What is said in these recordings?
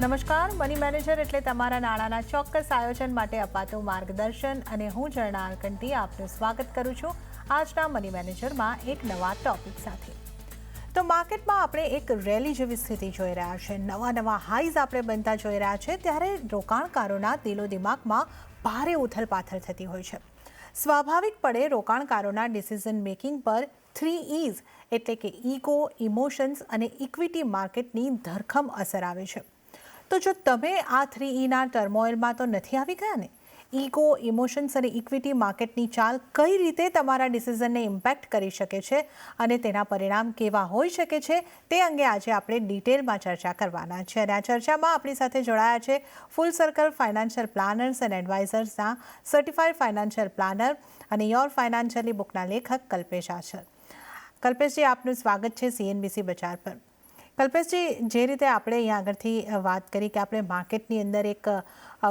નમસ્કાર, money manager એટલે તમારા નાણાંના ચોક્કસ આયોજન માટે અપાતું માર્ગદર્શન અને હું ઝરણા અરકંટી આપનું સ્વાગત કરું છું આજના મની મેનેજરમાં એક નવા ટોપિક સાથે। તો માર્કેટમાં આપણે એક રેલી જેવી સ્થિતિ જોઈ રહ્યા છે, નવા હાઈઝ આપણે બનતા જોઈ રહ્યા છે, ત્યારે રોકાણકારોના દિલો દિમાગમાં ભારે ઉથલપાથલ થતી હોય છે। સ્વાભાવિકપણે રોકાણકારોના ડિસિઝન મેકિંગ પર 3 E's એટલે કે ઇગો, ઇમોશન્સ અને ઇક્વિટી માર્કેટની ધરખમ અસર આવે છે। તો જો તમે આ 3 Eના ટર્મોઇલમાં તો નથી આવી ગયા ને? ઇગો, ઇમોશન્સ અને ઇક્વિટી માર્કેટની ચાલ કઈ રીતે તમારા ડિસિઝનને ઇમ્પેક્ટ કરી શકે છે અને તેના પરિણામ કેવા હોઈ શકે છે તે અંગે આજે આપણે ડિટેલમાં ચર્ચા કરવાના છે। અને આ ચર્ચામાં આપણી સાથે જોડાયા છે full circle financial planners and એડવાઇઝર્સના સર્ટિફાઈડ ફાઇનાન્શિયલ પ્લાનર અને યોર ફાઇનાન્શિયલી બુકના લેખક કલ્પેશ આચાર્ય। કલ્પેશજી, આપનું સ્વાગત છે CNBC બજાર પર। કલ્પેશજી, જે રીતે આપણે અહીંયા આગળથી વાત કરી કે આપણે માર્કેટની અંદર એક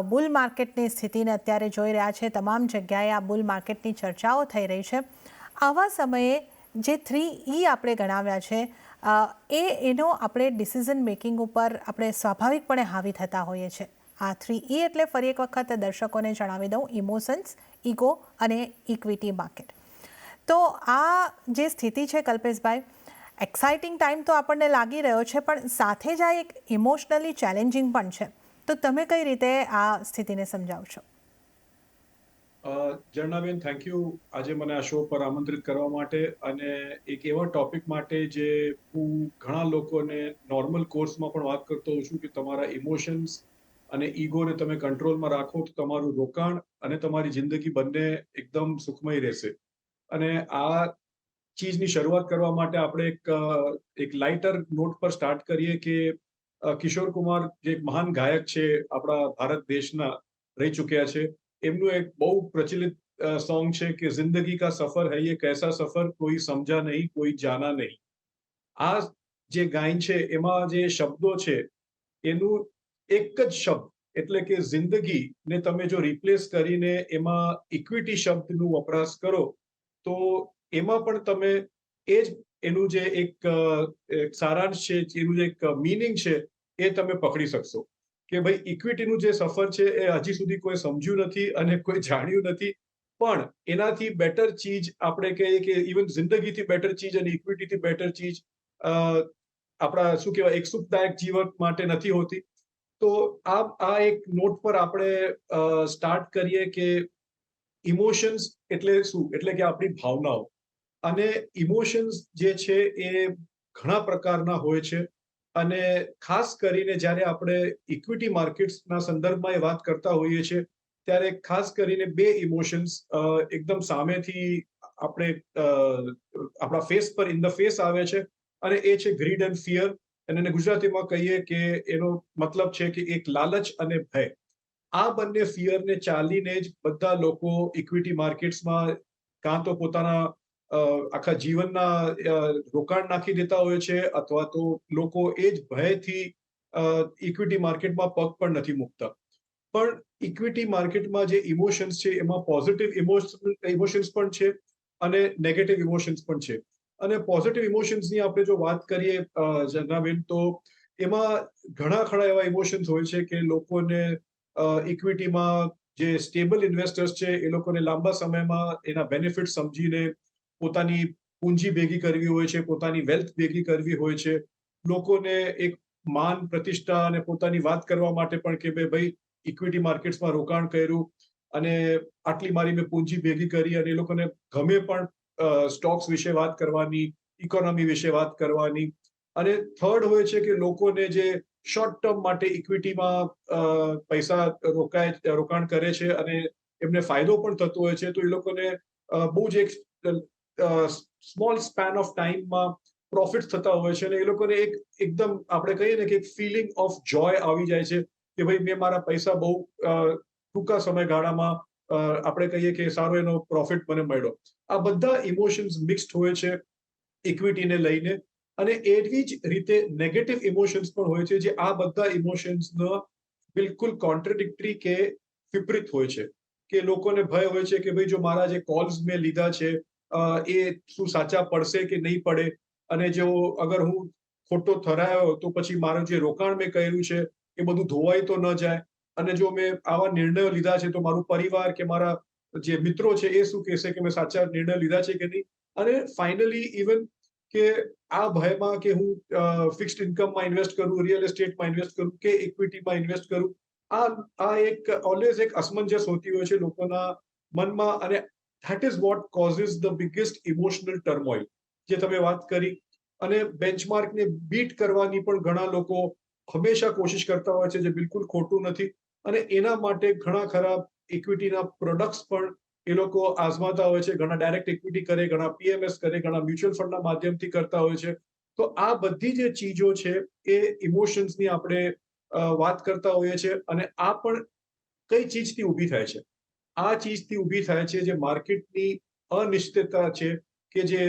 બુલ માર્કેટની સ્થિતિને અત્યારે જોઈ રહ્યા છે, તમામ જગ્યાએ આ બુલ માર્કેટની ચર્ચાઓ થઈ રહી છે, આવા સમયે જે 3 E આપણે ગણાવ્યા છે એનો આપણે ડિસિઝન મેકિંગ ઉપર આપણે સ્વાભાવિકપણે હાવી થતા હોઈએ છીએ। આ 3 E એટલે ફરી એક વખત દર્શકોને જણાવી દઉં, ઇમોશન્સ, ઇગો અને ઇક્વિટી માર્કેટ। તો આ જે સ્થિતિ છે કલ્પેશભાઈ, એક્સાઇટિંગ ટાઈમ તો આપણને લાગી રહ્યો છે, પણ સાથે જ આ એક ઇમોશનલી ચેલેન્જિંગ પણ છે। તો તમે કઈ રીતે આ સ્થિતિને સમજાવશો? જર્નાબેન, થેન્ક યુ આજે મને આ શો પર આમંત્રિત કરવા માટે અને એક એવા ટોપિક માટે જે હું ઘણા લોકોને નોર્મલ કોર્સમાં પણ વાત કરતો હોઉં છું કે તમારા ઇમોશન્સ અને ઈગોને તમે કંટ્રોલમાં રાખો તો તમારું રોકાણ અને તમારી જિંદગી બંને એકદમ સુખમય રહેશે। અને આ ચીજની શરૂઆત કરવા માટે આપણે એક લાઇટર નોટ પર સ્ટાર્ટ કરીએ કે કિશોર કુમાર જે એક મહાન ગાયક છે, આપણા ભારત દેશના રહી ચૂક્યા છે, એમનું એક બહુ પ્રચલિત સોંગ છે કે જિંદગી કા સફર હૈ યે કૈસા સફર કોઈ સમજા નહીં કોઈ જાના નહીં। આ જે ગાયન છે એમાં જે શબ્દો છે એનું એક જ શબ્દ એટલે કે જિંદગીને તમે જો રિપ્લેસ કરીને એમાં ઇક્વિટી શબ્દનું વપરાશ કરો તો એમાં પણ તમે એ જ એનું જે એક સારાંશ છે, એનું જે એક મીનિંગ છે એ તમે પકડી શકશો કે ભાઈ ઇક્વિટીનું જે સફર છે એ હજી સુધી કોઈ સમજ્યું નથી અને કોઈ જાણ્યું નથી, પણ એનાથી બેટર ચીજ આપણે કહીએ કે ઇવન જિંદગીથી બેટર ચીજ અને ઇક્વિટીથી બેટર ચીજ આપણા શું કહેવાય એક સુખદાયક જીવન માટે નથી હોતી। તો આ એક નોટ પર આપણે સ્ટાર્ટ કરીએ કે ઇમોશન્સ એટલે શું, એટલે કે આપણી ભાવનાઓ અને ઇમોશન્સ જે છે એ ઘણા પ્રકારના હોય છે અને ખાસ કરીને જ્યારે આપણે ઇક્વિટી માર્કેટ્સના સંદર્ભમાં એ વાત કરતા હોઈએ છીએ ત્યારે ખાસ કરીને બે ઇમોશન્સ એકદમ સામેથી આપણે આપણા ફેસ પર ઇન ધ ફેસ આવે છે અને એ છે ગ્રીડ એન્ડ ફિયર, અને એને ગુજરાતીમાં કહીએ કે એનો મતલબ છે કે એક લાલચ અને ભય। આ બંને ફિયરને ચાલીને જ બધા લોકો ઇક્વિટી માર્કેટ્સમાં કાં તો પોતાના આખા જીવનના રોકાણ નાખી દેતા હોય છે અથવા તો લોકો એ જ ભયથી ઇક્વિટી માર્કેટમાં પગ પણ નથી મૂકતા। પણ ઇક્વિટી માર્કેટમાં જે ઇમોશન્સ છે એમાં પોઝિટિવ ઇમોશન્સ પણ છે અને નેગેટિવ ઇમોશન્સ પણ છે। અને પોઝિટિવ ઇમોશન્સની આપણે જો વાત કરીએ જર્નાબેન, તો એમાં ઘણા ખરા એવા ઇમોશન્સ હોય છે કે લોકોને ઇક્વિટીમાં જે સ્ટેબલ ઇન્વેસ્ટર્સ છે એ લોકોને લાંબા સમયમાં એના બેનિફિટ સમજીને પોતાની પૂંજી ભેગી કરવી હોય છે, પોતાની વેલ્થ ભેગી કરવી હોય છે, લોકોને એક માન, પ્રતિષ્ઠા અને પોતાની વાત કરવા માટે પણ કે ભાઈ ઇક્વિટી માર્કેટ્સમાં રોકાણ કર્યું અને આટલી મારી મેં પૂંજી ભેગી કરી, અને એ લોકોને ગમે પણ સ્ટોક્સ વિશે વાત કરવાની, ઇકોનોમી વિશે વાત કરવાની। અને થર્ડ હોય છે કે લોકોને જે શોર્ટ ટર્મ માટે ઇક્વિટીમાં પૈસા રોકાણ કરે છે અને એમને ફાયદો પણ થતો હોય છે, તો એ લોકોને બહુ જ એક સ્મોલ સ્પેન ઓફ ટાઈમમાં પ્રોફિટ થતા હોય છે અને એ લોકોને એકદમ આપણે કહીએ ને કે એક ફિલિંગ ઓફ જોય આવી જાય છે કે ભાઈ મેં મારા પૈસા બહુ ટૂંકા સમયગાળામાં આપણે કહીએ કે સારો એનો પ્રોફિટ મને મળ્યો। આ બધા ઇમોશન્સ મિક્સ્ડ હોય છે ઇક્વિટીને લઈને, અને એવી જ રીતે નેગેટિવ ઇમોશન્સ પણ હોય છે જે આ બધા ઇમોશન્સનો બિલકુલ કોન્ટ્રાડિક્ટરી કે વિપરીત હોય છે। કે લોકોને ભય હોય છે કે ભાઈ જો મારા જે કોલ્સ મેં લીધા છે એ શું સાચા પડશે કે નહીં પડે, અને જો અગર હું ખોટો ઠરાયો તો પછી મારું જે રોકાણ મેં કર્યું છે એ બધું ધોવાઈ તો ન જાય, અને જો મેં આવા નિર્ણયો લીધા છે તો મારું પરિવાર કે મારા જે મિત્રો છે એ શું કહેશે કે મેં સાચા નિર્ણય લીધા છે કે નહીં. અને ફાઇનલી ઇવન કે આ ભયમાં કે હું ફિક્સ્ડ ઇન્કમમાં ઇન્વેસ્ટ કરું, રિયલ એસ્ટેટમાં ઇન્વેસ્ટ કરું કે ઇક્વિટીમાં ઇન્વેસ્ટ કરું, આ એક ઓલવેઝ એક અસમંજસ હોતી હોય છે લોકોના મનમાં. અને that is what causes the biggest emotional turmoil જે તમે વાત કરી. અને બેન્ચમાર્કને બીટ કરવાની પણ ઘણા લોકો હંમેશા કોશિશ કરતા હોય છે, જે બિલકુલ ખોટું નથી. અને એના માટે ઘણા ખરા ઇક્વિટીના પ્રોડક્ટ્સ પણ એ લોકો આઝમાતા હોય છે. ઘણા ડાયરેક્ટ ઇક્વિટી કરે, ઘણા પીએમએસ કરે, ઘણા મ્યુચ્યુઅલ ફંડના માધ્યમથી કરતા હોય છે. તો આ બધી જે ચીજો છે એ ઇમોશન્સની આપણે વાત કરતા હોઈએ છીએ. અને આ પણ કઈ ચીજથી ઊભી થાય છે? આ ચીજથી ઊભી થાય છે જે માર્કેટની અનિશ્ચિતતા છે, કે જે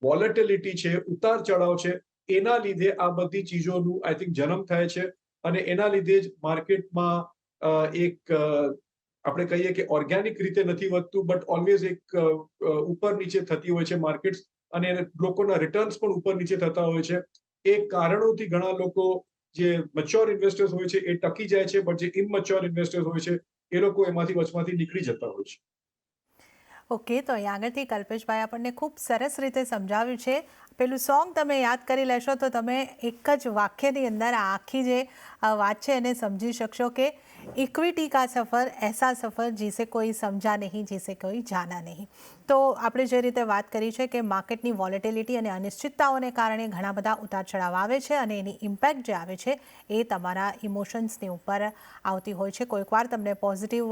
વોલેટિલિટી છે, ઉતાર ચઢાવ છે, એના લીધે આ બધી ચીજોનું આઈ થિંક જન્મ થાય છે. અને એના લીધે જ માર્કેટમાં એક આપણે કહીએ કે ઓર્ગેનિક રીતે નથી વધતું, બટ ઓલવેઝ એક ઉપર નીચે થતી હોય છે માર્કેટ્સ. અને લોકોના રિટર્ન્સ પણ ઉપર નીચે થતા હોય છે. એ કારણોથી ઘણા લોકો જે મેચ્યોર ઇન્વેસ્ટર્સ હોય છે એ ટકી જાય છે, બટ જે ઇમમેચ્યોર ઇન્વેસ્ટર્સ હોય છે એ લોકો એમાંથી વચમાંથી નીકળી જતા હોય છે. ઓકે, તો અહીં આગળથી કલ્પેશભાઈ આપણને ખૂબ સરસ રીતે સમજાવ્યું છે. પેલું સોંગ તમે યાદ કરી લેશો તો તમે એક જ વાક્યની અંદર આ આખી જે વાત છે એને સમજી શકશો કે ઇક્વિટી કા સફર એસા સફર જીસે કોઈ સમજા નહીં, જીસે કોઈ જાના નહીં. તો આપણે જે રીતે વાત કરી છે કે માર્કેટની વોલેટિલિટી અને અનિશ્ચિતતાઓને કારણે ઘણા બધા ઉતાર ચઢાવ આવે છે, અને એની ઇમ્પેક્ટ જે આવે છે એ તમારા ઇમોશન્સની ઉપર આવતી હોય છે. કોઈક વાર તમને પોઝિટિવ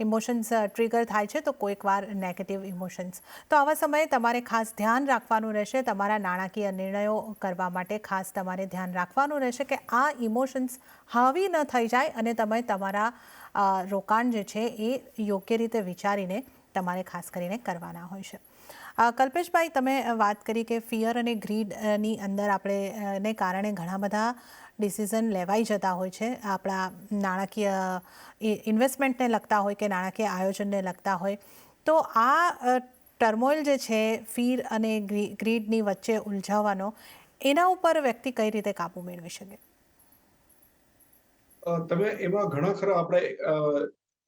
ઇમોશન્સ ટ્રિગર થાય છે, તો કોઈક વાર નેગેટિવ ઇમોશન્સ. તો આવા સમયે તમારે ખાસ ધ્યાન રાખવાનું રહેશે. તમારા નાણાકીય નિર્ણયો કરવા માટે ખાસ તમારે ધ્યાન રાખવાનું રહેશે કે આ ઇમોશન્સ હાવી ન થઈ જાય, અને તમે તમારા રોકાણ જે છે એ યોગ્ય રીતે વિચારીને તમારે ખાસ કરીને કરવાના હોય છે. કલ્પેશભાઈ, તમે વાત કરી કે ફિયર અને ગ્રીડની અંદર આપણે ને કારણે ઘણા બધા ડિસિઝન લેવાઈ જતા હોય છે, આપણા નાણાકીય ઇન્વેસ્ટમેન્ટને લગતા હોય કે નાણાકીય આયોજનને લગતા હોય. તો આ ટર્મોઇલ જે છે ફીર અને ગ્રીડની વચ્ચે ઉલઝાવવાનો, એના ઉપર વ્યક્તિ કઈ રીતે કાબુ મેળવી શકે? તમે એમાં ઘણા ખરા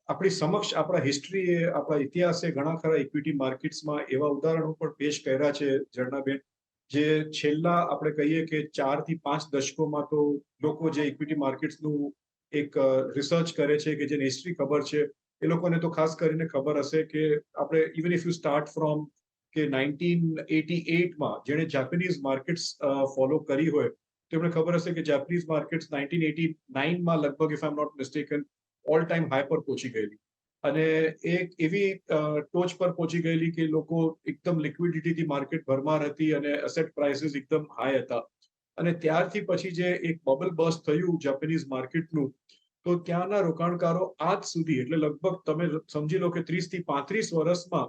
આપણી સમક્ષ આપણા હિસ્ટ્રીએ, આપણા ઇતિહાસે ઘણા ખરા ઇક્વિટી માર્કેટ્સમાં એવા ઉદાહરણો પણ પેશ કર્યા છે ઝરણાબેન, જે છેલ્લા આપણે કહીએ કે 4 થી 5 દશકોમાં તો લોકો જે ઇક્વિટી માર્કેટ્સનું એક રિસર્ચ કરે છે, કે જેને હિસ્ટ્રી ખબર છે, એ લોકોને તો ખાસ કરીને ખબર હશે કે આપણે even if you start from કે 1988માં જેણે જાપાનીઝ માર્કેટ્સ ફોલો કરી હોય, તમને ખબર હશે કે જાપાનીઝ માર્કેટ્સ 1989માં લગભગ, if I am not mistaken, all time high પર પહોંચી ગયેલી. અને એક એવી ટોચ પર પહોંચી ગયેલી કે લોકો એકદમ લિક્વિડિટીથી માર્કેટ ભરમાર હતી અને એસેટ પ્રાઇસીસ એકદમ હાઈ હતા. અને ત્યારથી પછી જે એક બબલ બર્સ્ટ થયું જાપાનીઝ માર્કેટનું, તો ત્યાંના રોકાણકારો આજ સુધી, એટલે લગભગ તમે સમજી લો કે 30 થી 35 વર્ષમાં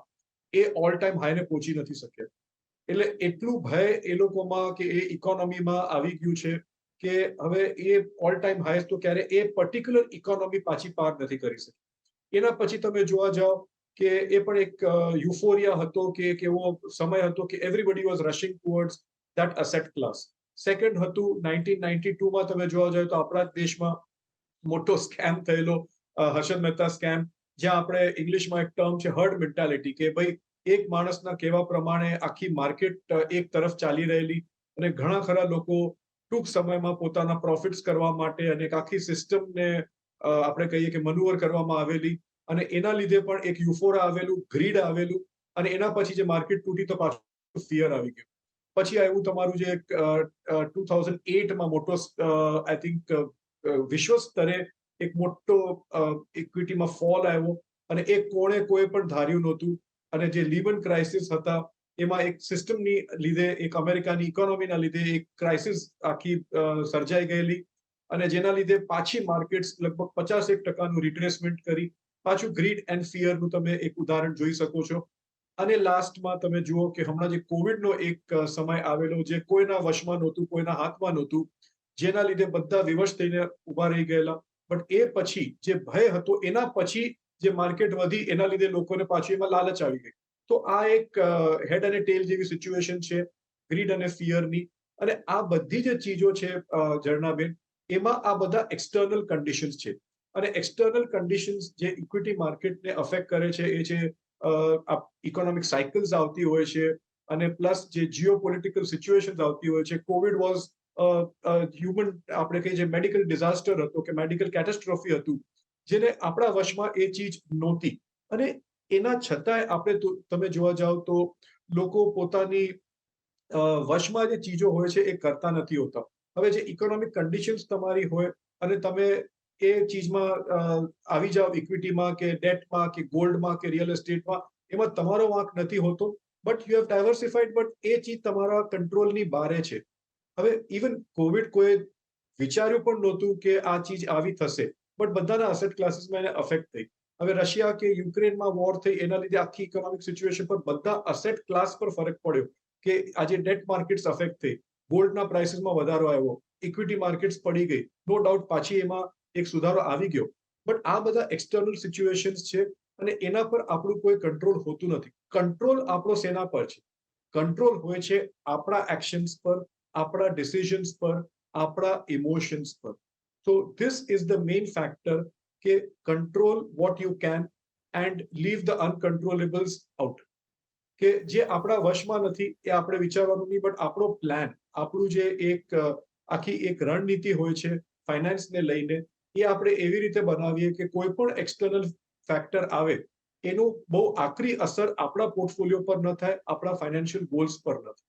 એ ઓલ ટાઈમ હાઈને પહોંચી નથી શક્યા. એટલે એટલું ભય એ લોકોમાં કે એ ઇકોનોમીમાં આવી ગયું છે કે હવે એ ઓલ ટાઈમ હાઈસ તો ક્યારે એ પર્ટિક્યુલર ઇકોનોમી પાછી પાર નથી કરી શકી. એના પછી તમે જોવા જાઓ કે એ પણ એક યુફોરિયા હતો, કે એક એવો સમય હતો કે everybody was રશિંગ towards that asset class. Second હતું 1992માં તમે જોવા જાઓ તો આપણા દેશમાં મોટો સ્કેમ થયેલો, હર્ષદ મહેતા સ્કેમ, જ્યાં આપણે ઇંગ્લિશમાં એક ટર્મ છે હર્ડ મેન્ટાલિટી, કે ભાઈ એક માણસના કહેવા પ્રમાણે આખી માર્કેટ એક તરફ ચાલી રહેલી, અને ઘણા ખરા લોકો ટૂંક સમયમાં પોતાના પ્રોફિટ્સ કરવા માટે અને એક આખી સિસ્ટમને આપણે કહીએ કે મનુવર કરવામાં આવેલી, અને એના લીધે પણ એક યુફોરા આવેલું, ગ્રીડ આવેલું, અને એના પછી જે માર્કેટ તૂટી તો પાછું ફિયર આવી ગયું. પછી આવ્યું તમારું જે 2008માં મોટો આઈ થિંક વિશ્વ સ્તરે એક મોટો ઇક્વિટીમાં ફોલ આવ્યો, અને એ કોઈ પણ ધાર્યું નહોતું. અને જે લીમન ક્રાઇસિસ હતા એમાં એક સિસ્ટમની લીધે, એક અમેરિકાની ઇકોનોમીના લીધે એક ક્રાઇસિસ આખી સર્જાઈ ગયેલી, અને જેના લીધે પાછી માર્કેટ્સ લગભગ 51% રિટ્રેસમેન્ટ કરી. પાછું ગ્રીડ એન્ડ ફિયરનું તમે એક ઉદાહરણ જોઈ શકો છો. અને લાસ્ટમાં તમે જુઓ કે હમણાં જે કોવિડનો એક સમય આવેલો, જે કોઈના વશમાં નહોતું, કોઈના હાથમાં નહોતું, જેના લીધે બધા વિવશ થઈને ઉભા રહી ગયેલા. બટ એ પછી જે ભય હતો, એના પછી જે માર્કેટ વધી, એના લીધે લોકોને પાછી એમાં લાલચ આવી ગઈ. તો આ એક હેડ અને ટેલ જેવી સિચ્યુએશન છે ગ્રીડ અને ફિયરની. અને આ બધી જે ચીજો છે ઝરણાબેન, એમાં આ બધા એક્સટર્નલ કન્ડિશન્સ છે. અને એક્સટર્નલ કન્ડિશન્સ જે ઇક્વિટી માર્કેટને અફેક્ટ કરે છે એ છે ઇકોનોમિક સાયકલ્સ આવતી હોય છે, અને પ્લસ જે જીઓપોલિટિકલ સિચ્યુએશન્સ આવતી હોય છે. કોવિડ વોઝ હ્યુમન, આપણે કહીએ, જે મેડિકલ ડિઝાસ્ટર હતો કે મેડિકલ કેટેસ્ટ્રોફી હતું, જેને આપણા વશમાં એ ચીજ નહોતી. અને એના છતાંય આપણે તમે જોવા જાઓ તો લોકો પોતાની વશમાં જે ચીજો હોય છે એ કરતા નથી હોતા. હવે જે ઇકોનોમિક કન્ડિશન્સ તમારી હોય અને તમે એ ચીજમાં આવી જાઓ, ઇક્વિટીમાં કે ડેટમાં કે ગોલ્ડમાં કે રિયલ એસ્ટેટમાં, એમાં તમારો વાંક નથી હોતો. But you have diversified, but એ ચીજ તમારા કંટ્રોલની બહારે છે. હવે ઇવન કોવિડ કોઈ વિચાર્યું પણ નહોતું કે આ ચીજ આવી થશે, બટ બધાના અસેટ ક્લાસીસમાં એને અફેક્ટ થઈ. હવે રશિયા કે યુક્રેનમાં વોર થઈ, એના લીધે આખી ઇકોનોમિક સિચ્યુએશન પર બધા અસેટ ક્લાસ પર ફરક પડ્યો, કે આજે ડેટ માર્કેટ્સ અફેક્ટ થઈ, ગોલ્ડના પ્રાઇસીસમાં વધારો આવ્યો, ઇક્વિટી માર્કેટ્સ પડી ગઈ. નો ડાઉટ પાછી એમાં એક સુધારો આવી ગયો. બટ આ બધા એક્સટર્નલ સિચ્યુએશન્સ છે અને એના પર આપણું કોઈ કંટ્રોલ હોતું નથી. કંટ્રોલ આપણો શેના પર છે? કંટ્રોલ હોય છે આપણા એક્શન્સ પર, આપણા ડિસિઝન્સ પર, આપણા ઇમોશન્સ પર. So this is the main factor, કે control what you can and leave the uncontrollables out. કે જે આપણા વશમાં નથી એ આપણે વિચારવાનું નહીં, બટ આપણો પ્લાન, આપણું જે એક આખી એક રણનીતિ હોય છે ફાઇનાન્સને લઈને, એ આપણે એવી રીતે બનાવીએ કે કોઈ પણ એક્સટર્નલ ફેક્ટર આવે એનું બહુ આકરી અસર આપણા પોર્ટફોલિયો પર ન થાય, આપણા ફાઇનાન્શિયલ ગોલ્સ પર ન થાય.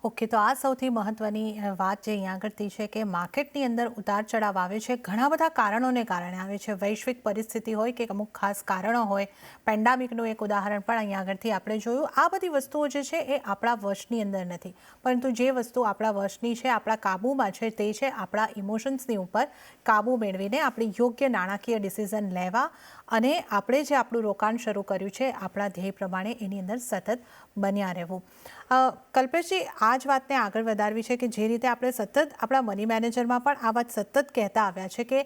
ઓકે, તો આ સૌથી મહત્ત્વની વાત જે અહીંયા આગળથી છે કે માર્કેટની અંદર ઉતાર ચઢાવ આવે છે, ઘણા બધા કારણોને કારણે આવે છે. વૈશ્વિક પરિસ્થિતિ હોય કે અમુક ખાસ કારણો હોય, પેન્ડામિકનું એક ઉદાહરણ પણ અહીંયા આગળથી આપણે જોયું. આ બધી વસ્તુઓ જે છે એ આપણા વશની અંદર નથી, પરંતુ જે વસ્તુ આપણા વશની છે, આપણા કાબૂમાં છે, તે છે આપણા ઇમોશન્સની ઉપર કાબૂ મેળવીને આપણી યોગ્ય નાણાકીય ડિસિઝન લેવા, અને આપણે જે આપણું રોકાણ શરૂ કર્યું છે આપણા ધ્યેય પ્રમાણે એની અંદર સતત બન્યા રહેવું. કલ્પેશજી, આ જ વાતને આગળ વધારવી છે કે જે રીતે આપણે સતત આપણા મની મેનેજરમાં પણ આ વાત સતત કહેતા આવ્યા છે કે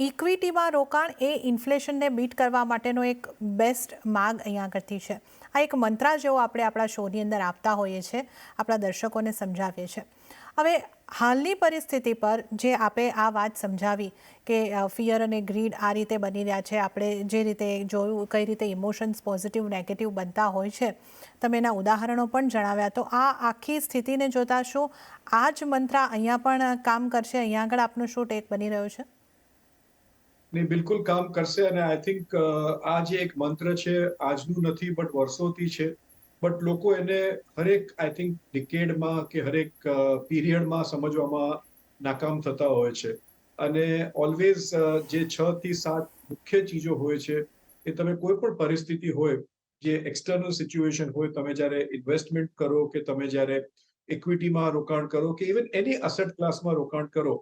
ઇક્વિટીમાં રોકાણ એ ઇન્ફ્લેશનને બીટ કરવા માટેનો એક બેસ્ટ માર્ગ અહીંયા આગળથી છે. આ એક મંત્ર જેવો આપણે આપણા શોની અંદર આપતા હોઈએ છીએ, આપણા દર્શકોને સમજાવીએ છીએ. હવે હાલની પરિસ્થિતિ પર જે આપે આ વાત સમજાવી કે ફિયર અને ગ્રીડ આ રીતે બની રહ્યા છે, આપણે જે રીતે જોયું કઈ રીતે ઇમોશન્સ પોઝિટિવ નેગેટિવ બનતા હોય છે, તમે એના ઉદાહરણો પણ જણાવ્યા. તો આ આખી સ્થિતિને જોતા શું આ જ મંત્ર અહીંયા પણ કામ કરશે? અહીંયા આગળ આપનો શું ટેક બની રહ્યો છે? નહીં, બિલકુલ કામ કરશે. અને આઈ થિંક આ જે એક મંત્ર છે આજનું નથી, બટ વર્ષોથી છે. બટ લોકો એને હરેક, આઈ થિંક, ડિકેડમાં કે હરેક પીરિયડમાં સમજવામાં નાકામ થતા હોય છે. અને ઓલવેઝ જે 6 થી 7 મુખ્ય ચીજો હોય છે, એ તમે કોઈ પણ પરિસ્થિતિ હોય, જે એક્સટર્નલ સિચ્યુએશન હોય, તમે જ્યારે ઇન્વેસ્ટમેન્ટ કરો કે તમે જ્યારે ઇક્વિટીમાં રોકાણ કરો કે ઇવન એની અસેટ ક્લાસમાં રોકાણ કરો,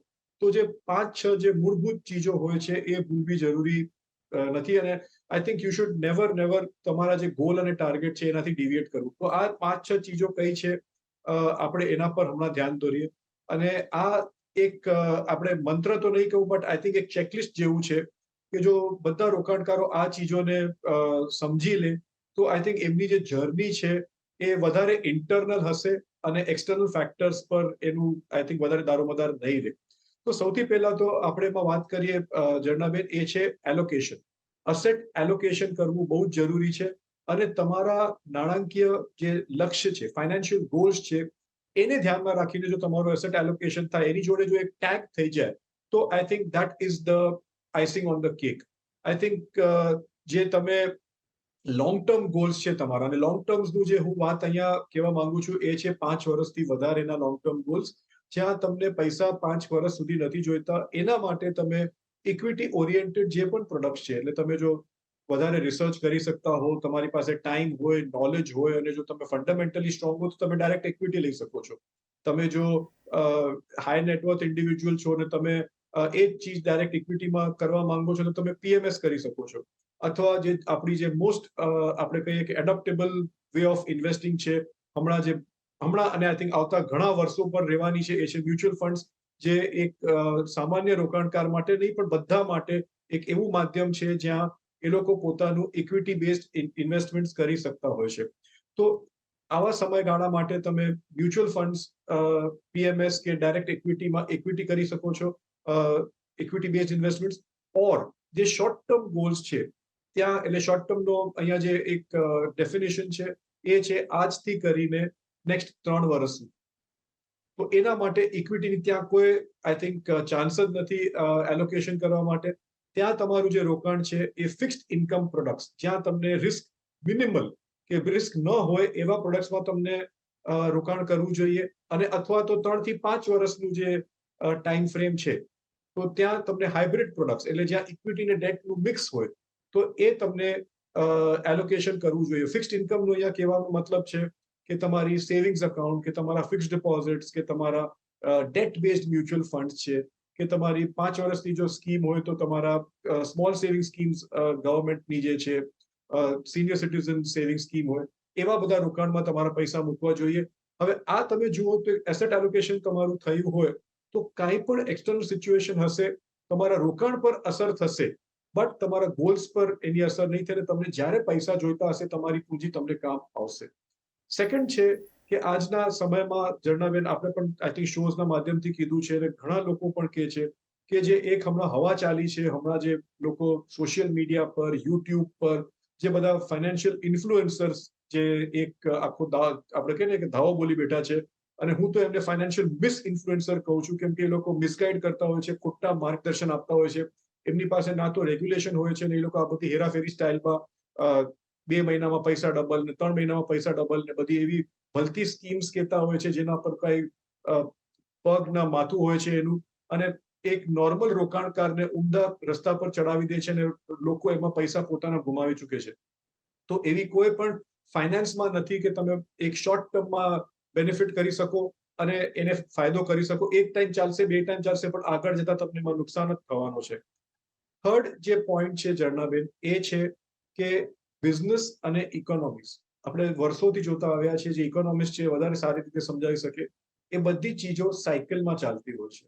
તો જે 5-6 જે મૂળભૂત ચીજો હોય છે એ ભૂલવી જરૂરી નથી. અને I think you should never તમારા જે ગોલ અને ટાર્ગેટ છે એનાથી ડિવિએટ કરવું. તો આ 5-6 ચીજો કઈ છે, આપણે એના પર હમણાં ધ્યાન દોરીએ. અને આ એક આપણે મંત્ર તો નહીં કહું, બટ આઈ થિંક એક ચેકલિસ્ટ જેવું છે કે જો બધા રોકાણકારો આ ચીજોને સમજી લે, તો આઈ થિંક એમની જે જર્ની છે એ વધારે ઇન્ટરનલ હશે અને એક્સટર્નલ ફેક્ટર્સ પર એનું આઈ થિંક વધારે દારોમદાર નહીં રહે. તો સૌથી પહેલા તો આપણે એમાં વાત કરીએ ઝરણાબેન, એ છે એલોકેશન. અસેટ એલોકેશન કરવું બહુ જ જરૂરી છે. અને તમારા નાણાકીય જે લક્ષ્ય છે, ફાઇનાન્શિયલ ગોલ્સ છે, એને ધ્યાનમાં રાખીને જો તમારું એસેટ એલોકેશન થાય, એની જોડે જો એક ટેગ થઈ જાય, તો I think that is the icing on the cake. I think જે તમે લોંગ ટર્મ ગોલ્સ છે તમારા, અને લોંગ ટર્મ્સનું જે હું વાત અહીંયા કહેવા માંગુ છું એ છે 5 વર્ષથી વધારેના લોંગ ટર્મ ગોલ્સ, જ્યાં તમને પૈસા 5 વર્ષ સુધી નથી જોઈતા. એના માટે તમે ઇક્વિટી ઓરિએન્ટેડ જે પણ પ્રોડક્ટ્સ છે, એટલે તમે જો વધારે રિસર્ચ કરી શકતા હો, તમારી પાસે ટાઈમ હોય, નોલેજ હોય, અને જો તમે ફંડામેન્ટલી સ્ટ્રોંગ હો, તો તમે ડાયરેક્ટ ઇક્વિટી લઈ શકો છો. તમે જો હાઈ નેટવર્થ ઇન્ડિવિજ્યુઅલ છો અને તમે એ જ ચીજ ડાયરેક્ટ ઇક્વિટીમાં કરવા માંગો છો, તો તમે પીએમએસ કરી શકો છો. અથવા જે આપણી જે મોસ્ટ આપણે કહીએ કે એડોપ્ટેબલ વે ઓફ ઇન્વેસ્ટિંગ છે હમણાં અને આઈ થિંક આવતા ઘણા વર્ષો પર રહેવાની છે, એ છે મ્યુચ્યુઅલ ફંડ્સ, જે એક સામાન્ય રોકાણકાર માટે નહીં પણ બધા માટે એક એવું માધ્યમ છે જ્યાં એ લોકો પોતાનું ઇક્વિટી બેઝડ ઇન્વેસ્ટમેન્ટ કરી શકતા હોય છે. તો આવા સમયગાળા માટે તમે મ્યુચ્યુઅલ ફંડ્સ, પીએમએસ કે ડાયરેક્ટ ઇક્વિટી કરી શકો છો, ઇક્વિટી બેઝડ ઇન્વેસ્ટમેન્ટ. ઓર જે શોર્ટ ટર્મ ગોલ્સ છે ત્યાં, એટલે શોર્ટ ટર્મનો અહીંયા જે એક ડેફિનેશન છે એ છે આજથી કરીને નેક્સ્ટ 3 વર્ષ. તો એના માટે ઇક્વિટીની ત્યાં કોઈ આઈ થિંક ચાન્સ જ નથી એલોકેશન કરવા માટે. ત્યાં તમારું જે રોકાણ છે એ ફિક્સ્ડ ઇન્કમ પ્રોડક્ટ્સ, જ્યાં તમને રિસ્ક મિનિમલ કે રિસ્ક ન હોય એવા પ્રોડક્ટ્સમાં તમને રોકાણ કરવું જોઈએ. અને અથવા તો 3 થી 5 વર્ષનું જે ટાઈમ ફ્રેમ છે, તો ત્યાં તમને હાઇબ્રિડ પ્રોડક્ટ્સ, એટલે જ્યાં ઇક્વિટી અને ડેટનું મિક્સ હોય, તો એ તમને એલોકેશન કરવું જોઈએ. ફિક્સ્ડ ઇન્કમનો અહીંયા કહેવાનો મતલબ છે કે તમારી સેવિંગ્સ અકાઉન્ટ, કે તમારા ફિક્સ્ડ ડિપોઝિટ્સ, કે તમારા ડેટ બેઝડ મ્યુચ્યુઅલ ફંડ છે, કે તમારી 5 વર્ષની જો સ્કીમ હોય તો તમારા સ્મોલ સેવિંગ સ્કીમ્સ ગવર્મેન્ટની જે છે, સિનિયર સિટીઝન સેવિંગ સ્કીમ હોય, એવા બધા રોકાણમાં તમારા પૈસા મૂકવા જોઈએ. હવે આ તમે જુઓ તો એસેટ એલોકેશન તમારું થયું હોય તો કાંઈ પણ એક્સટર્નલ સિચ્યુએશન હશે, તમારા રોકાણ પર અસર થશે, બટ તમારા ગોલ્સ પર એની અસર નહીં થાય. તમને જ્યારે પૈસા જોઈતા હશે તમારી પૂંજી તમને કામ આવશે. સેકન્ડ છે કે આજના સમયમાં ઝરણાબેન, આપણે પણ આઈ થિંક શોઝના માધ્યમથી કીધું છે અને ઘણા લોકો પણ કહે છે કે જે એક હમણાં હવા ચાલી છે, હમણાં જે લોકો સોશિયલ મીડિયા પર, યુટ્યુબ પર જે બધા ફાઇનાન્શિયલ ઇન્ફ્લુએન્સર્સ, જે એક આખો આપણે કહીએ ને કે ધાવો બોલી બેઠા છે, અને હું તો એમને ફાઇનાન્શિયલ મિસ ઇન્ફ્લુએન્સર કહું છું, કેમ કે એ લોકો મિસગાઈડ કરતા હોય છે, ખોટા માર્ગદર્શન આપતા હોય છે. એમની પાસે ના તો રેગ્યુલેશન હોય છે ને એ લોકો આ બધી હેરાફેરી સ્ટાઇલમાં 2 મહિનામાં પૈસા ડબલ ને 3 મહિનામાં પૈસા ડબલ ને બધી એવી ભલતી સ્કીમ્સ કહેતા હોય છે, જેના પર કઈ પગ ના માથું હોય છે એનું, અને એક નોર્મલ રોકાણકારને ઊંધા રસ્તા પર ચડાવી દે છે અને લોકો એમાં પૈસા પોતાના ગુમાવી ચૂકે છે. તો એવી કોઈ પણ ફાઇનાન્સમાં નથી કે તમે એક શોર્ટ ટર્મમાં બેનિફિટ કરી શકો અને એને ફાયદો કરી શકો. એક ટાઈમ ચાલશે, 2 ટાઈમ ચાલશે, પણ આગળ જતા તમને એમાં નુકસાન જ થવાનો છે. થર્ડ જે પોઈન્ટ છે ઝરણાબેન, એ છે કે બિઝનેસ અને ઇકોનોમિક્સ આપણે વર્ષોથી જોતા આવ્યા છીએ. જે ઇકોનોમિક્સ છે વધારે સારી રીતે સમજાવી શકે, એ બધી ચીજો સાયકલમાં ચાલતી હોય છે,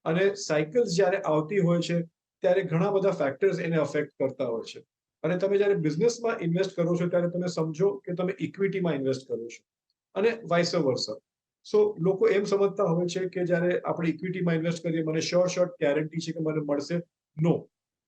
અને સાયકલ્સ જ્યારે આવતી હોય છે ત્યારે ઘણા બધા ફેક્ટર્સ એને અફેક્ટ કરતા હોય છે. અને તમે જ્યારે બિઝનેસમાં ઇન્વેસ્ટ કરો છો ત્યારે તમે સમજો કે તમે ઇક્વિટીમાં ઇન્વેસ્ટ કરો છો, અને વાઇસ વર્સા. સો લોકો એમ સમજતા હોય છે કે જ્યારે આપણે ઇક્વિટીમાં ઇન્વેસ્ટ કરીએ મને શોર્ટ ગેરંટી છે કે મને મળશે. નો,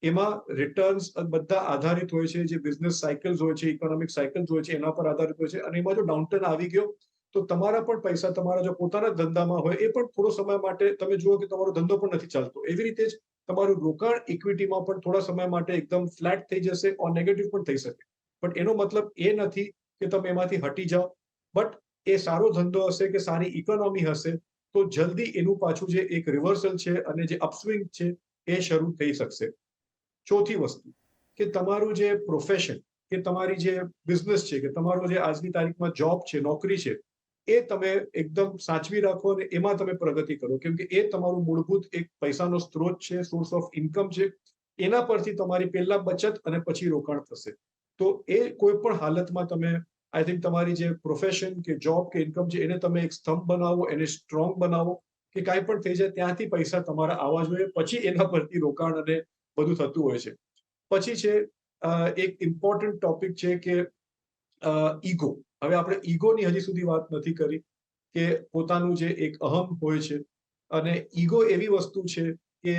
એમાં રિટર્ન્સ બધા આધારિત હોય છે. જે બિઝનેસ સાયકલ્સ હોય છે, ઇકોનોમિક સાયકલ્સ હોય છે, એના પર આધારિત હોય છે. અને એમાં જો ડાઉનટર્ન આવી ગયો તો તમારા પણ પૈસા, તમારા જો પોતાના ધંધામાં હોય, એ પણ થોડો સમય માટે તમે જુઓ કે તમારો ધંધો પણ નથી ચાલતો. એવી રીતે જ તમારું રોકાણ ઇક્વિટીમાં પણ થોડા સમય માટે એકદમ ફ્લેટ થઈ જશે, ઓર નેગેટિવ પણ થઈ શકે. પણ એનો મતલબ એ નથી કે તમે એમાંથી હટી જાઓ. બટ એ સારો ધંધો હશે કે સારી ઇકોનોમી હશે તો જલ્દી એનું પાછું જે એક રિવર્સલ છે અને જે અપસ્વિંગ છે એ શરૂ થઈ શકશે. ચોથી વસ્તુ કે તમારું જે પ્રોફેશન, કે તમારી જે બિઝનેસ છે, કે તમારો જે આજની તારીખમાં જોબ છે, નોકરી છે, એ તમે એકદમ સાચવી રાખો અને એમાં તમે પ્રગતિ કરો, કેમ કે એ તમારું મૂળભૂત એક પૈસાનો સ્ત્રોત છે, સોર્સ ઓફ ઇન્કમ છે. એના પરથી તમારી પહેલા બચત અને પછી રોકાણ થશે. તો એ કોઈ પણ હાલતમાં તમે આઈ થિંક તમારી જે પ્રોફેશન કે જોબ કે ઇન્કમ છે એને તમે એક સ્તંભ બનાવો, એને સ્ટ્રોંગ બનાવો, કે કાંઈ પણ થઈ જાય ત્યાંથી પૈસા તમારા આવવા જોઈએ, પછી એના પરથી રોકાણ અને બધું થતું હોય છે. પછી છે એક ઇમ્પોર્ટન્ટ ટોપિક છે કે ઈગો. હવે આપણે ઈગોની હજી સુધી વાત નથી કરી, કે પોતાનું જે એક અહમ હોય છે, અને ઈગો એવી વસ્તુ છે કે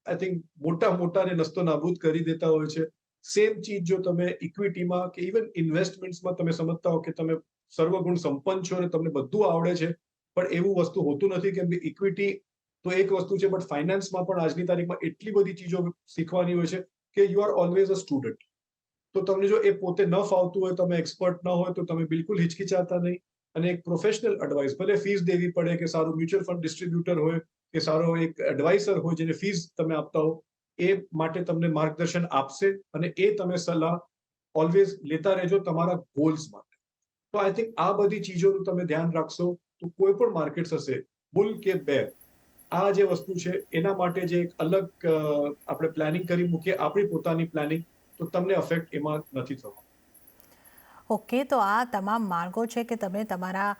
આઈ થિંક મોટા મોટાને નસ્તો નાબૂદ કરી દેતા હોય છે. સેમ ચીજ જો તમે ઇક્વિટીમાં કે ઇવન ઇન્વેસ્ટમેન્ટ્સમાં તમે સમજતા હો કે તમે સર્વગુણ સંપન્ન છો અને તમને બધું આવડે છે, પણ એવું વસ્તુ હોતું નથી. કેમ કે ઇક્વિટી તો એક વસ્તુ છે, બટ ફાઇનાન્સમાં પણ આજની તારીખમાં એટલી બધી ચીજો શીખવાની હોય છે કે you are always a student. તો તમને જો એ પોતે ન ફાવતું હોય, તમે એક્સપર્ટ ન હોય, તો તમે બિલકુલ હિચકિચાતા નહીં. અને એક પ્રોફેશનલ એડવાઇસ, ભલે ફીસ દેવી પડે, કે સારું મ્યુચ્યુઅલ ફંડ ડિસ્ટ્રીબ્યુટર હોય, કે સારો એક એડવાઇસર હોય જેને ફીસ તમે આપતા હો, એ માટે તમને માર્ગદર્શન આપશે, અને એ તમે સલાહ ઓલવેઝ લેતા રહેજો તમારા ગોલ્સ માટે. તો આઈ થિંક આ બધી ચીજોનું તમે ધ્યાન રાખશો તો કોઈ પણ માર્કેટ્સ હશે, બુલ કે બેર, આ જે વસ્તુ છે એના માટે જે એક અલગ આપણે પ્લાનિંગ કરી મૂકીએ, આપણી પોતાની પ્લાનિંગ, તો તમને અફેક્ટ એમાં નથી થવાનો. ઓકે, તો આ તમામ માર્ગો છે કે તમે તમારા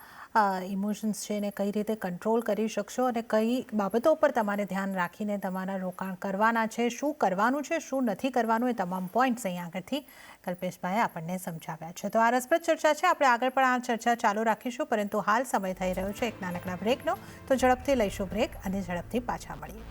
ઇમોશન્સ છે એને કઈ રીતે કંટ્રોલ કરી શકશો અને કઈ બાબતો પર તમારે ધ્યાન રાખીને તમારા રોકાણ કરવાના છે, શું કરવાનું છે, શું નથી કરવાનું, એ તમામ પોઈન્ટ્સ અહીં આગળથી કલ્પેશભાઈએ આપણને સમજાવ્યા છે. તો આ રસપ્રદ ચર્ચા છે, આપણે આગળ પણ આ ચર્ચા ચાલુ રાખીશું, પરંતુ હાલ સમય થઈ રહ્યો છે એક નાનકડા બ્રેકનો. તો ઝડપથી લઈશું બ્રેક અને ઝડપથી પાછા મળીએ.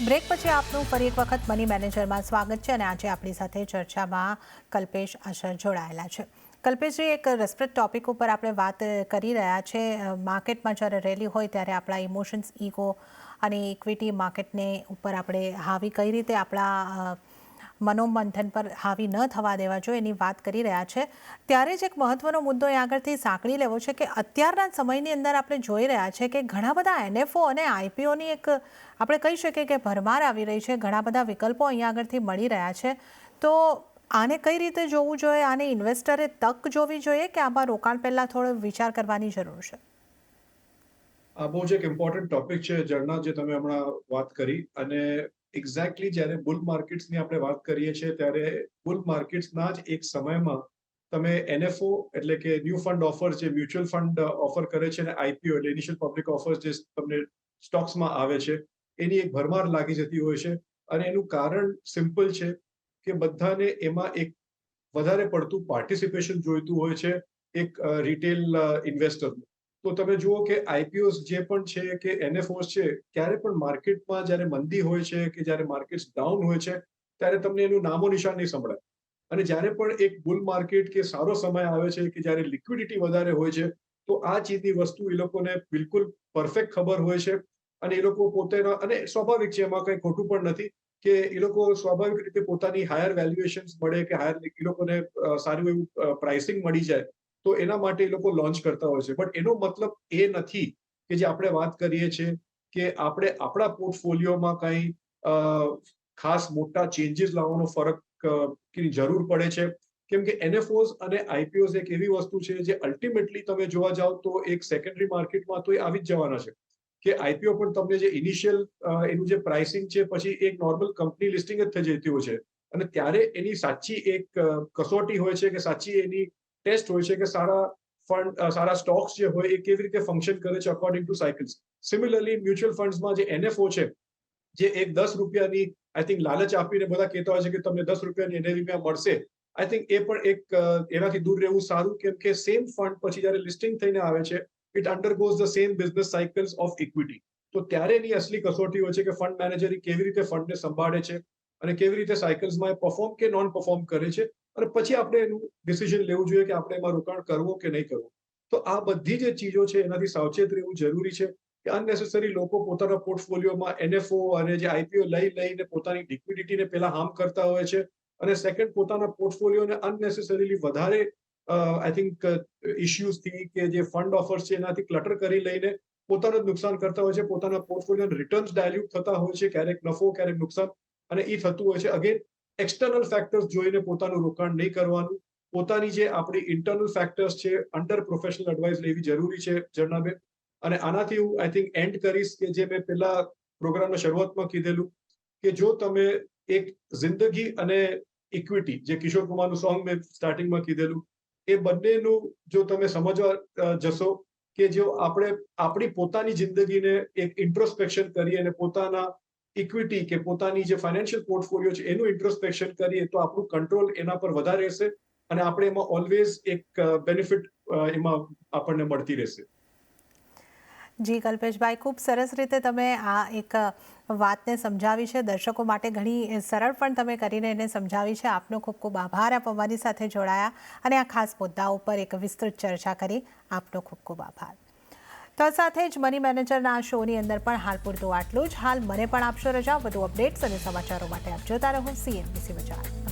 બ્રેક પછી આપનું ફરી એક વખત મની મેનેજરમાં સ્વાગત છે અને આજે આપણી સાથે ચર્ચામાં કલ્પેશ આશર જોડાયેલા છે. કલ્પેશજી, એક રસપ્રદ ટોપિક ઉપર આપણે વાત કરી રહ્યા છે. માર્કેટમાં જ્યારે રેલી હોય ત્યારે આપણા ઇમોશન્સ, ઈગો અને ઇક્વિટી માર્કેટને ઉપર આપણે હાવી કઈ રીતે આપણા મનોમંથન પર હાવી ન થવા દેવા જોઈએ એની વાત કરી રહ્યા છે. ત્યારે જ એક મહત્વનો મુદ્દો એ આગળથી સાંકળી લેવો છે કે અત્યારના સમયની અંદર આપણે જોઈ રહ્યા છે કે ઘણા બધા એનએફઓ અને આઈપીઓની એક આપણે કહી શકીએ કે ભરમાર આવી રહી છે. ઘણા બધા વિકલ્પો અહીંયા આગળથી મળી રહ્યા છે. તો આને કઈ રીતે જોવું જોઈએ? આને ઇન્વેસ્ટરે તક જોવી જોઈએ કે આમાં રોકાણ પહેલાં થોડો વિચાર કરવાની જરૂર છે? આ બહુ જ એક ઇમ્પોર્ટન્ટ ટોપિક છે ઝરણા, જે તમે હમણાં વાત કરી. અને એક્ઝેક્ટલી જ્યારે બુલ માર્કેટ્સની આપણે વાત કરીએ છીએ ત્યારે બુલ માર્કેટ્સના જ એક સમયમાં તમે એનએફઓ એટલે કે ન્યૂ ફંડ ઓફર્સ, જે મ્યુચ્યુઅલ ફંડ ઓફર કરે છે, અને આઈપીઓ એટલે ઇનિશિયલ પબ્લિક ઓફર્સ જે તમને સ્ટોક્સમાં આવે છે, એની એક ભરમાર લાગી જતી હોય છે. અને એનું કારણ સિમ્પલ છે કે બધાને એમાં એક વધારે પડતું પાર્ટિસિપેશન જોઈતું હોય છે એક રિટેલ ઇન્વેસ્ટરનું. તો તમે જુઓ કે આઈપીઓસ જે પણ છે કે એનએફઓસ છે, ક્યારે પણ માર્કેટમાં જ્યારે મંદી હોય છે કે જ્યારે માર્કેટ ડાઉન હોય છે ત્યારે તમને એનું નામો નિશાન નહીં સંભળાય. અને જ્યારે પણ એક બુલ માર્કેટ કે સારો સમય આવે છે કે જ્યારે લિક્વિડિટી વધારે હોય છે, તો આ ચીજની વસ્તુ એ લોકોને બિલકુલ પરફેક્ટ ખબર હોય છે. અને એ લોકો પોતાના, અને સ્વાભાવિક છે, એમાં કંઈ ખોટું પણ નથી કે એ લોકો સ્વાભાવિક રીતે પોતાની હાયર વેલ્યુએશન્સ મળે કે હાયર એ લોકોને સારું એવું પ્રાઇસિંગ મળી જાય, તો એના માટે એ લોકો લોન્ચ કરતા હોય છે. બટ એનો મતલબ એ નથી કે જે આપણે વાત કરીએ છીએ કે આપણે આપણા પોર્ટફોલિયોમાં કંઈ ખાસ મોટા ચેન્જીસ લાવવાનો ફરક જરૂર પડે છે. કેમ કે એનએફઓસ અને આઈપીઓસ એક એવી વસ્તુ છે જે અલ્ટિમેટલી તમે જોવા જાઓ તો એક સેકન્ડરી માર્કેટમાં તો એ આવી જ જવાના છે. કે આઈપીઓ પણ તમને જે ઇનિશિયલ એનું જે પ્રાઇસિંગ છે, પછી એક નોર્મલ કંપની લિસ્ટિંગ જ થઈ જતી હોય છે. અને ત્યારે એની સાચી એક કસોટી હોય છે કે સાચી એની ટેસ્ટ હોય છે કે સારા ફંડ, સારા સ્ટોક્સ જે હોય એ કેવી રીતે ફંક્શન કરે છે according to cycles. Similarly mutual ફંડ્સમાં જે એનએફઓ છે, જે એક 10 રૂપિયાની આઈ થિંક લાલચ આપીને બધા કહેતા હોય છે કે તમને 10 રૂપિયાની એનએવીમાં મળશે, આઈ થિંક એ પણ એક એનાથી દૂર રહેવું સારું. કેમ કે સેમ ફંડ પછી જ્યારે લિસ્ટિંગ થઈને આવે છે, it undergoes the same business cycles of equity. તો ત્યારે એની અસલી કસોટી હોય છે કે ફંડ મેનેજર કેવી રીતે ફંડને સંભાળે છે અને કેવી રીતે સાયકલ્સમાં પરફોર્મ કે નોન પરફોર્મ કરે છે. અને પછી આપણે એનું ડિસિઝન લેવું જોઈએ કે આપણે એમાં રોકાણ કરવું કે નહીં કરવું. તો આ બધી જે ચીજો છે એનાથી સાવચેત રહેવું જરૂરી છે કે અનનેસેસરી લોકો પોતાના પોર્ટફોલિયોમાં એનએફઓ અને જે આઈપીઓ લઈને પોતાની લિક્વિડિટીને પહેલા હાર્મ કરતા હોય છે. અને સેકન્ડ, પોતાના પોર્ટફોલિયોને અનનેસેસરીલી વધારે આઈ થિંક ઇશ્યુઝથી કે જે ફંડ ઓફર્સ છે એનાથી ક્લટર કરી લઈને પોતાનું જ નુકસાન કરતા હોય છે. પોતાના પોર્ટફોલિયો રિટર્ન્સ ડાયલ્યુટ થતા હોય છે, ક્યારેક નફો ક્યારેક નુકસાન, અને એ થતું હોય છે. અગેન, એક્સટર્નલ ફેક્ટર્સ જોઈને પોતાનું રોકાણ નહીં કરવાનું. પોતાની જે આપણી ઇન્ટરનલ ફેક્ટર્સ છે, અંડર પ્રોફેશનલ એડવાઇસ લેવી જરૂરી છે ઝરણાબેન. અને આનાથી હું આઈ થિંક એન્ડ કરીશ કે જે મેં પહેલા પ્રોગ્રામના શરૂઆતમાં કીધેલું કે જો તમે એક જિંદગી અને ઇક્વિટી, જે કિશોર કુમારનું સોંગ મેં સ્ટાર્ટિંગમાં કીધેલું, એ બંનેનું જો તમે સમજવા જશો કે જો આપણે આપણી પોતાની જિંદગીને એક ઇન્ટ્રોસ્પેક્શન કરીએ અને પોતાના ઇક્વિટી કે પોતાની જે ફાઇનાન્શિયલ પોર્ટફોલિયો છે એનું ઇન્ટ્રોસ્પેક્શન કરીએ, તો આપણું કંટ્રોલ એના પર વધારે રહેશે અને આપણે એમાં ઓલવેઝ એક બેનિફિટ એમાં આપણને મળતી રહેશે. જી કલ્પેશભાઈ, ખૂબ સરસ રીતે તમે આ એક વાતને સમજાવી છે. દર્શકો માટે ઘણી સરળ પણ તમે કરીને એને સમજાવી છે. આપનો ખૂબ ખૂબ આભાર. આપ અમારી સાથે જોડાયા અને આ ખાસ મુદ્દા ઉપર એક વિસ્તૃત ચર્ચા કરી. આપનો ખૂબ ખૂબ આભાર. તો સાથે જ મની મેનેજરના આ શોની અંદર પણ હાલ પૂરતું આટલું જ. હાલ મને પણ આપશો રજા. વધુ અપડેટ્સ અને સમાચારો માટે આપ જોતા રહો CNBC બજાર.